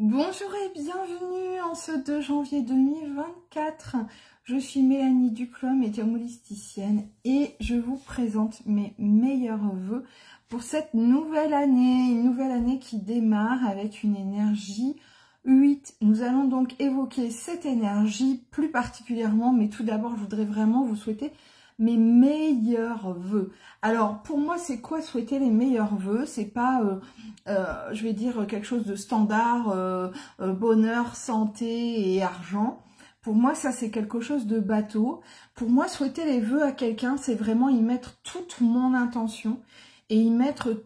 Bonjour et bienvenue en ce 2 janvier 2024. Je suis Mélanie Duclos, médium holisticienne, et je vous présente mes meilleurs vœux pour cette nouvelle année. Une nouvelle année qui démarre avec une énergie 8. Nous allons donc évoquer cette énergie plus particulièrement, mais tout d'abord, je voudrais vraiment vous souhaiter mes meilleurs vœux. Alors, pour moi, c'est quoi souhaiter les meilleurs vœux? C'est pas, je vais dire, quelque chose de standard, bonheur, santé et argent. Pour moi, ça, c'est quelque chose de bateau. Pour moi, souhaiter les vœux à quelqu'un, c'est vraiment y mettre toute mon intention et y mettre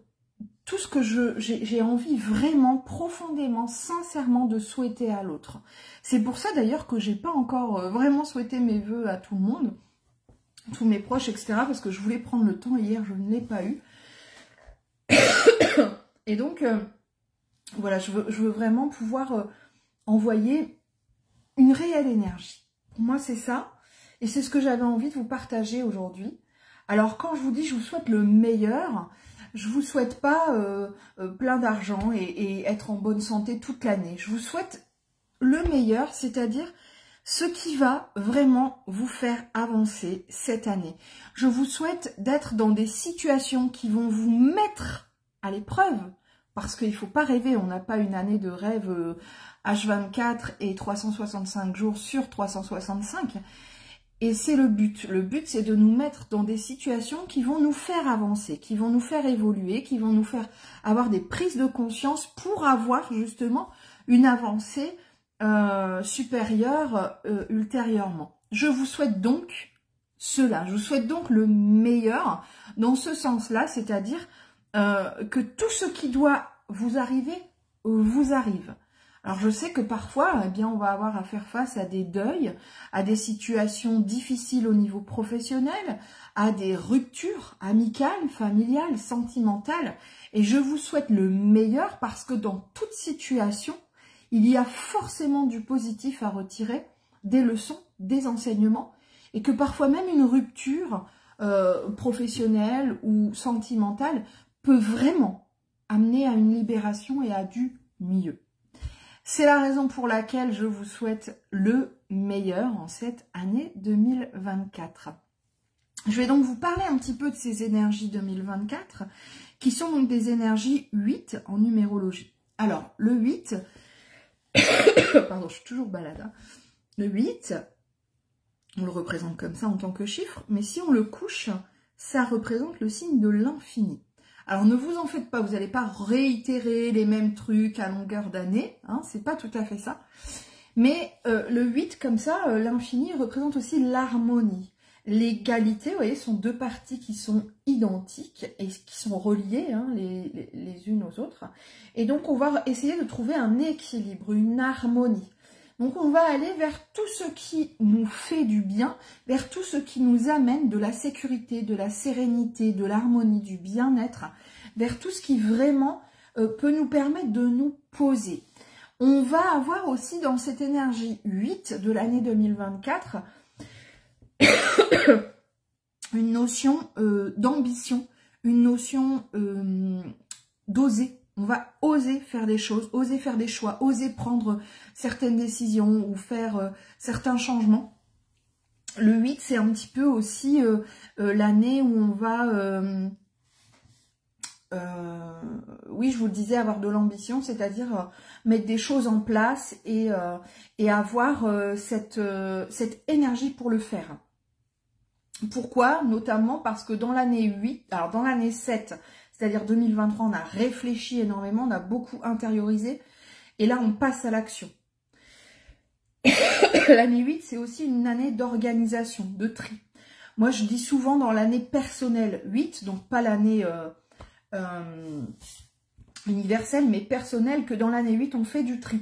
tout ce que j'ai envie vraiment, profondément, sincèrement de souhaiter à l'autre. C'est pour ça, d'ailleurs, que j'ai pas encore vraiment souhaité mes vœux à tout le monde, tous mes proches, etc. Parce que je voulais prendre le temps. Hier, je ne l'ai pas eu. Et donc, voilà, je veux vraiment pouvoir envoyer une réelle énergie. Pour moi, c'est ça. Et c'est ce que j'avais envie de vous partager aujourd'hui. Alors, quand je vous dis je vous souhaite le meilleur, je vous souhaite pas plein d'argent et être en bonne santé toute l'année. Je vous souhaite le meilleur, c'est-à-dire ce qui va vraiment vous faire avancer cette année. Je vous souhaite d'être dans des situations qui vont vous mettre à l'épreuve, parce qu'il ne faut pas rêver, on n'a pas une année de rêve H24 et 365 jours sur 365. Et c'est le but. Le but, c'est de nous mettre dans des situations qui vont nous faire avancer, qui vont nous faire évoluer, qui vont nous faire avoir des prises de conscience pour avoir justement une avancée supérieure ultérieurement. Je vous souhaite donc cela. Je vous souhaite donc le meilleur dans ce sens-là, c'est-à-dire que tout ce qui doit vous arriver, vous arrive. Alors je sais que parfois, eh bien, on va avoir à faire face à des deuils, à des situations difficiles au niveau professionnel, à des ruptures amicales, familiales, sentimentales. Et je vous souhaite le meilleur parce que dans toute situation, il y a forcément du positif à retirer, des leçons, des enseignements, et que parfois même une rupture professionnelle ou sentimentale peut vraiment amener à une libération et à du mieux. C'est la raison pour laquelle je vous souhaite le meilleur en cette année 2024. Je vais donc vous parler un petit peu de ces énergies 2024, qui sont donc des énergies 8 en numérologie. Alors, le 8... Pardon, je suis toujours balade. Hein. Le 8, on le représente comme ça en tant que chiffre, mais si on le couche, ça représente le signe de l'infini. Alors ne vous en faites pas, vous n'allez pas réitérer les mêmes trucs à longueur d'année, hein, c'est pas tout à fait ça. Mais le 8, comme ça, l'infini représente aussi l'harmonie. L'égalité, vous voyez, sont deux parties qui sont identiques et qui sont reliées hein, les unes aux autres. Et donc, on va essayer de trouver un équilibre, une harmonie. Donc, on va aller vers tout ce qui nous fait du bien, vers tout ce qui nous amène de la sécurité, de la sérénité, de l'harmonie, du bien-être, vers tout ce qui vraiment peut nous permettre de nous poser. On va avoir aussi dans cette énergie 8 de l'année 2024 une notion d'ambition, une notion d'oser. On va oser faire des choses, oser faire des choix, oser prendre certaines décisions ou faire certains changements. Le 8, c'est un petit peu aussi l'année où on va, oui, je vous le disais, avoir de l'ambition, c'est-à-dire mettre des choses en place et avoir cette énergie pour le faire. Pourquoi? Notamment parce que dans l'année 8, alors dans l'année 7, c'est-à-dire 2023, on a réfléchi énormément, on a beaucoup intériorisé, et là on passe à l'action. L'année 8, c'est aussi une année d'organisation, de tri. Moi je dis souvent dans l'année personnelle 8, donc pas l'année universelle, mais personnelle, que dans l'année 8, on fait du tri.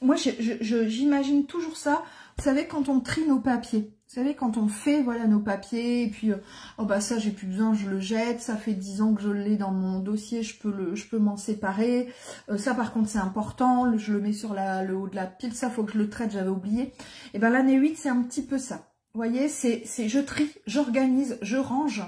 Moi j'imagine toujours ça, vous savez, quand on trie nos papiers. Vous savez, quand on fait voilà nos papiers, et puis oh bah ça j'ai plus besoin, je le jette, ça fait 10 ans que je l'ai dans mon dossier, je peux m'en séparer. Ça par contre c'est important, je le mets sur le haut de la pile, ça faut que je le traite, j'avais oublié. Et ben l'année 8 c'est un petit peu ça. Vous voyez, c'est je trie, j'organise, je range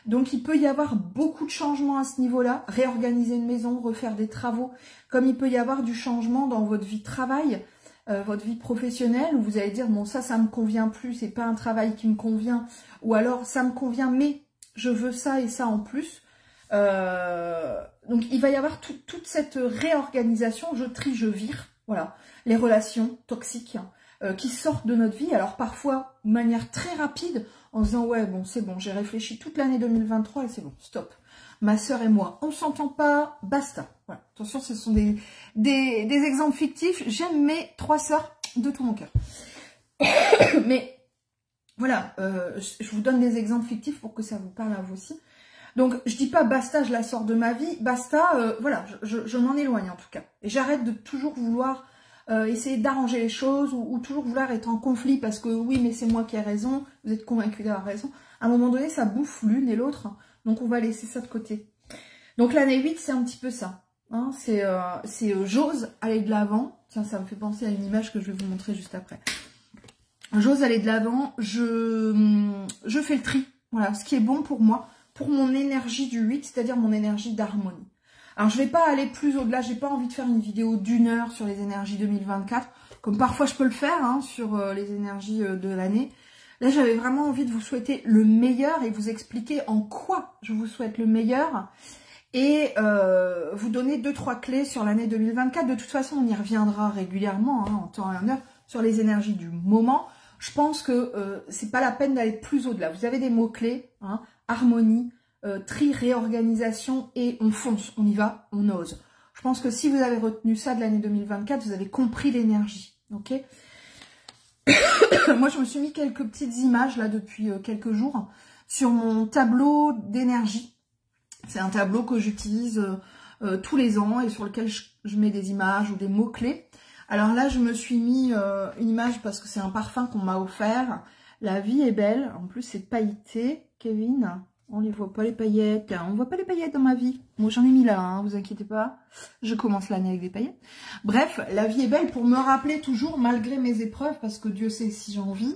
Donc, il peut y avoir beaucoup de changements à ce niveau-là. Réorganiser une maison, refaire des travaux. Comme il peut y avoir du changement dans votre vie de travail, votre vie professionnelle, où vous allez dire, bon, ça me convient plus, c'est pas un travail qui me convient. Ou alors, ça me convient, mais je veux ça et ça en plus. Donc, il va y avoir toute cette réorganisation. Je trie, je vire. Voilà. Les relations toxiques qui sortent de notre vie. Alors, parfois, de manière très rapide, en disant, ouais, bon, c'est bon, j'ai réfléchi toute l'année 2023 et c'est bon, stop. Ma sœur et moi, on s'entend pas, basta. Voilà. Attention, ce sont des exemples fictifs. J'aime mes 3 sœurs de tout mon cœur. Mais, voilà, je vous donne des exemples fictifs pour que ça vous parle à vous aussi. Donc, je dis pas basta, je la sors de ma vie, basta, voilà, je m'en éloigne en tout cas. Et j'arrête de toujours vouloir essayer d'arranger les choses ou toujours vouloir être en conflit parce que oui, mais c'est moi qui ai raison, vous êtes convaincu d'avoir raison. À un moment donné, ça bouffe l'une et l'autre, donc on va laisser ça de côté. Donc l'année 8, c'est un petit peu ça. Hein, c'est j'ose aller de l'avant. Tiens, ça me fait penser à une image que je vais vous montrer juste après. J'ose aller de l'avant, je fais le tri. Voilà, ce qui est bon pour moi, pour mon énergie du 8, c'est-à-dire mon énergie d'harmonie. Alors, je ne vais pas aller plus au-delà, j'ai pas envie de faire une vidéo d'1 heure sur les énergies 2024, comme parfois je peux le faire hein, sur les énergies de l'année. Là, j'avais vraiment envie de vous souhaiter le meilleur et vous expliquer en quoi je vous souhaite le meilleur et vous donner 2-3 clés sur l'année 2024. De toute façon, on y reviendra régulièrement, hein, en temps et en heure, sur les énergies du moment. Je pense que c'est pas la peine d'aller plus au-delà. Vous avez des mots-clés, hein, harmonie, tri, réorganisation et on fonce, on y va, on ose. Je pense que si vous avez retenu ça de l'année 2024, vous avez compris l'énergie, ok? Moi, je me suis mis quelques petites images là depuis quelques jours sur mon tableau d'énergie. C'est un tableau que j'utilise tous les ans et sur lequel je mets des images ou des mots-clés. Alors là, je me suis mis une image parce que c'est un parfum qu'on m'a offert. La vie est belle. En plus, c'est pailleté, Kevin. On les voit pas les paillettes, on voit pas les paillettes dans ma vie. Moi j'en ai mis là, hein, vous inquiétez pas. Je commence l'année avec des paillettes. Bref, la vie est belle pour me rappeler toujours, malgré mes épreuves, parce que Dieu sait si j'en vis,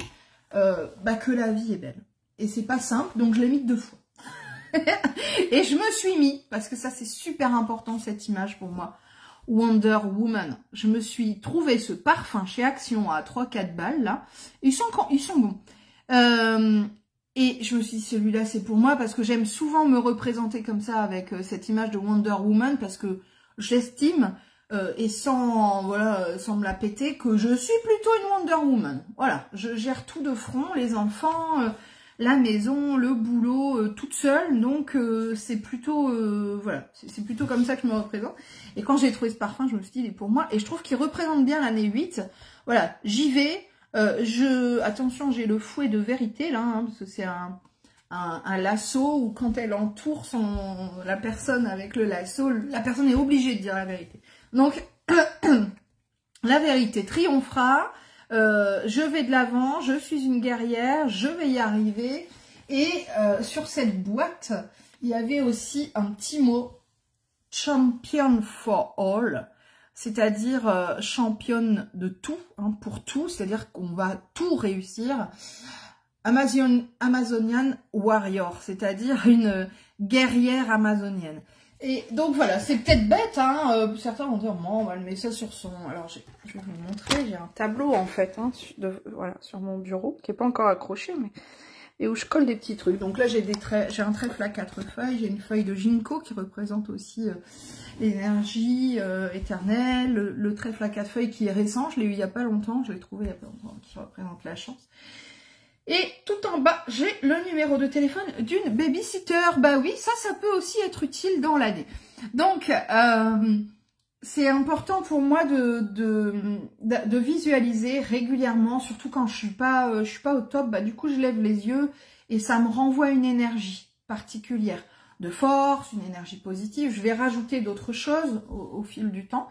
que la vie est belle. Et c'est pas simple, donc je l'ai mis 2 fois. Et je me suis mis, parce que ça c'est super important cette image pour moi, Wonder Woman. Je me suis trouvé ce parfum chez Action à 3-4 balles là. Ils sont bons. Et je me suis dit, celui-là, c'est pour moi, parce que j'aime souvent me représenter comme ça, avec cette image de Wonder Woman, parce que j'estime, et sans me la péter, que je suis plutôt une Wonder Woman. Voilà, je gère tout de front, les enfants, la maison, le boulot, toute seule, donc c'est plutôt, voilà, c'est plutôt comme ça que je me représente. Et quand j'ai trouvé ce parfum, je me suis dit, il est pour moi, et je trouve qu'il représente bien l'année 8. Voilà, j'y vais. Attention, j'ai le fouet de vérité là, hein, parce que c'est un lasso où quand elle entoure la personne avec le lasso, la personne est obligée de dire la vérité. Donc, la vérité triomphera, je vais de l'avant, je suis une guerrière, je vais y arriver. Et sur cette boîte, il y avait aussi un petit mot, Champion for All. C'est-à-dire championne de tout, hein, pour tout, c'est-à-dire qu'on va tout réussir. Amazonian Warrior, c'est-à-dire une guerrière amazonienne. Et donc voilà, c'est peut-être bête, hein, certains vont dire, bon, on va le mettre ça sur son... Alors je vais vous le montrer, j'ai un tableau en fait, hein, voilà, sur mon bureau, qui n'est pas encore accroché, mais... et où je colle des petits trucs. Donc là, j'ai un trèfle à 4 feuilles, j'ai une feuille de ginkgo qui représente aussi l'énergie éternelle, le trèfle à 4 feuilles qui est récent, je l'ai eu il n'y a pas longtemps, je l'ai trouvé il n'y a pas longtemps, qui représente la chance. Et tout en bas, j'ai le numéro de téléphone d'une babysitter. Bah oui, ça peut aussi être utile dans l'année. Donc, c'est important pour moi de visualiser régulièrement, surtout quand je suis pas au top. Bah, du coup, je lève les yeux et ça me renvoie une énergie particulière de force, une énergie positive. Je vais rajouter d'autres choses au fil du temps.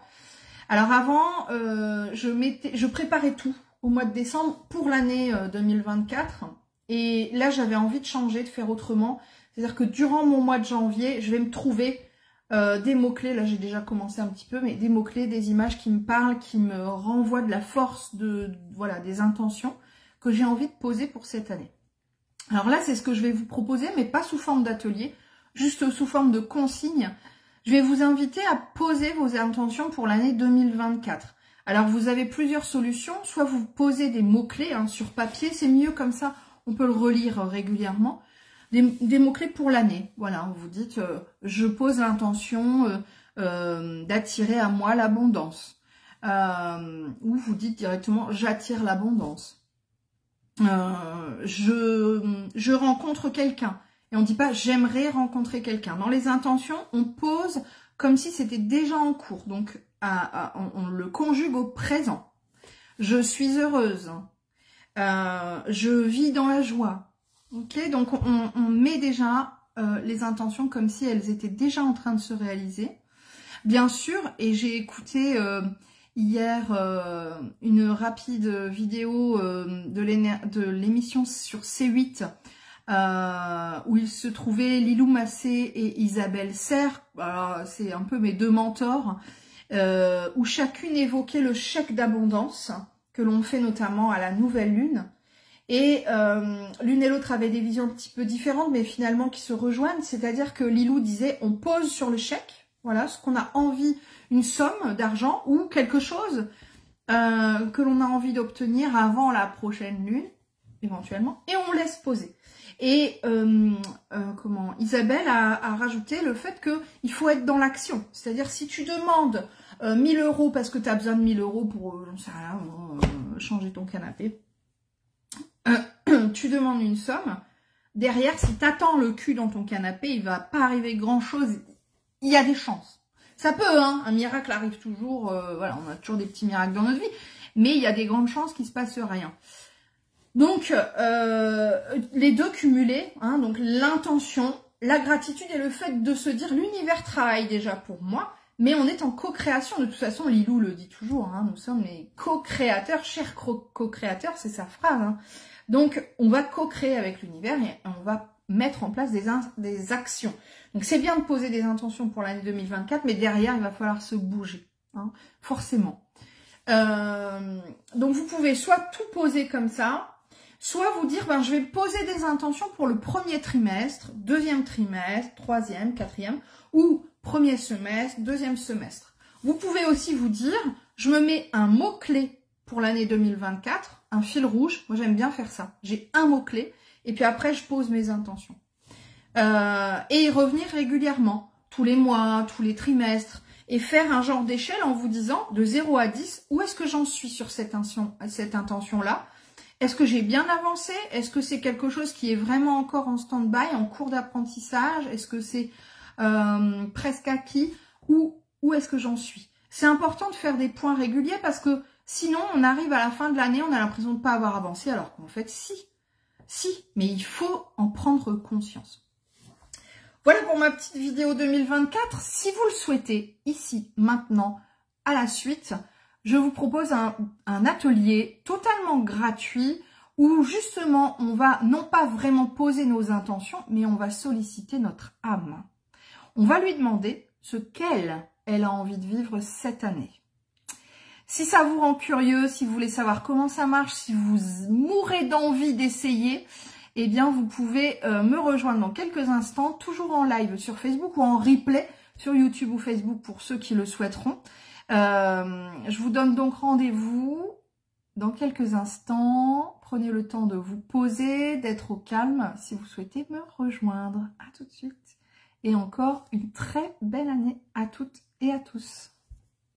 Alors avant, je préparais tout au mois de décembre pour l'année 2024. Et là, j'avais envie de changer, de faire autrement. C'est-à-dire que durant mon mois de janvier, je vais me trouver des mots-clés, là j'ai déjà commencé un petit peu, mais des mots-clés, des images qui me parlent, qui me renvoient de la force, voilà, des intentions que j'ai envie de poser pour cette année. Alors là, c'est ce que je vais vous proposer, mais pas sous forme d'atelier, juste sous forme de consigne. Je vais vous inviter à poser vos intentions pour l'année 2024. Alors, vous avez plusieurs solutions. Soit vous posez des mots-clés sur papier, c'est mieux comme ça, on peut le relire régulièrement. Des mots-clés pour l'année. Voilà, vous dites, je pose l'intention d'attirer à moi l'abondance. Ou vous dites directement, j'attire l'abondance. Je rencontre quelqu'un. Et on ne dit pas, j'aimerais rencontrer quelqu'un. Dans les intentions, on pose comme si c'était déjà en cours. Donc, on le conjugue au présent. Je suis heureuse. Je vis dans la joie. Ok, donc on met déjà les intentions comme si elles étaient déjà en train de se réaliser. Bien sûr, et j'ai écouté hier une rapide vidéo de l'émission sur C8 où il se trouvait Lilou Massé et Isabelle Serre. C'est un peu mes deux mentors, où chacune évoquait le chèque d'abondance que l'on fait notamment à la nouvelle lune. Et l'une et l'autre avaient des visions un petit peu différentes, mais finalement qui se rejoignent. C'est-à-dire que Lilou disait, on pose sur le chèque, voilà, ce qu'on a envie, une somme d'argent ou quelque chose que l'on a envie d'obtenir avant la prochaine lune, éventuellement, et on laisse poser. Et Isabelle a rajouté le fait qu'il faut être dans l'action. C'est-à-dire, si tu demandes 1000 € parce que tu as besoin de 1000 € pour, j'en sais rien, changer ton canapé, tu demandes une somme, derrière, si tu attends le cul dans ton canapé, il va pas arriver grand-chose. Il y a des chances. Ça peut, un miracle arrive toujours, voilà, on a toujours des petits miracles dans notre vie, mais il y a des grandes chances qu'il se passe rien. Donc, les deux cumulés, donc l'intention, la gratitude et le fait de se dire l'univers travaille déjà pour moi, mais on est en co-création. De toute façon, Lilou le dit toujours, nous sommes les co-créateurs, chers co-créateurs, c'est sa phrase. Donc, on va co-créer avec l'univers et on va mettre en place des actions. Donc, c'est bien de poser des intentions pour l'année 2024, mais derrière, il va falloir se bouger, forcément. Donc, vous pouvez soit tout poser comme ça, soit vous dire, je vais poser des intentions pour le premier trimestre, deuxième trimestre, troisième, quatrième, ou premier semestre, deuxième semestre. Vous pouvez aussi vous dire, je me mets un mot-clé pour l'année 2024, un fil rouge. Moi, j'aime bien faire ça. J'ai un mot-clé, et puis après, je pose mes intentions. Et y revenir régulièrement, tous les mois, tous les trimestres, et faire un genre d'échelle en vous disant, de 0 à 10, où est-ce que j'en suis sur cette intention-là? Est-ce que j'ai bien avancé? Est-ce que c'est quelque chose qui est vraiment encore en stand-by, en cours d'apprentissage? Est-ce que c'est presque acquis? Où est-ce que j'en suis? C'est important de faire des points réguliers parce que sinon, on arrive à la fin de l'année, on a l'impression de ne pas avoir avancé, alors qu'en fait, si, mais il faut en prendre conscience. Voilà pour ma petite vidéo 2024. Si vous le souhaitez, ici, maintenant, à la suite, je vous propose un atelier totalement gratuit où justement on va non pas vraiment poser nos intentions, mais on va solliciter notre âme. On va lui demander ce qu'elle a envie de vivre cette année. Si ça vous rend curieux, si vous voulez savoir comment ça marche, si vous mourrez d'envie d'essayer, eh bien vous pouvez me rejoindre dans quelques instants, toujours en live sur Facebook ou en replay sur YouTube ou Facebook pour ceux qui le souhaiteront. Je vous donne donc rendez-vous dans quelques instants. Prenez le temps de vous poser, d'être au calme si vous souhaitez me rejoindre. À tout de suite. Et encore une très belle année à toutes et à tous.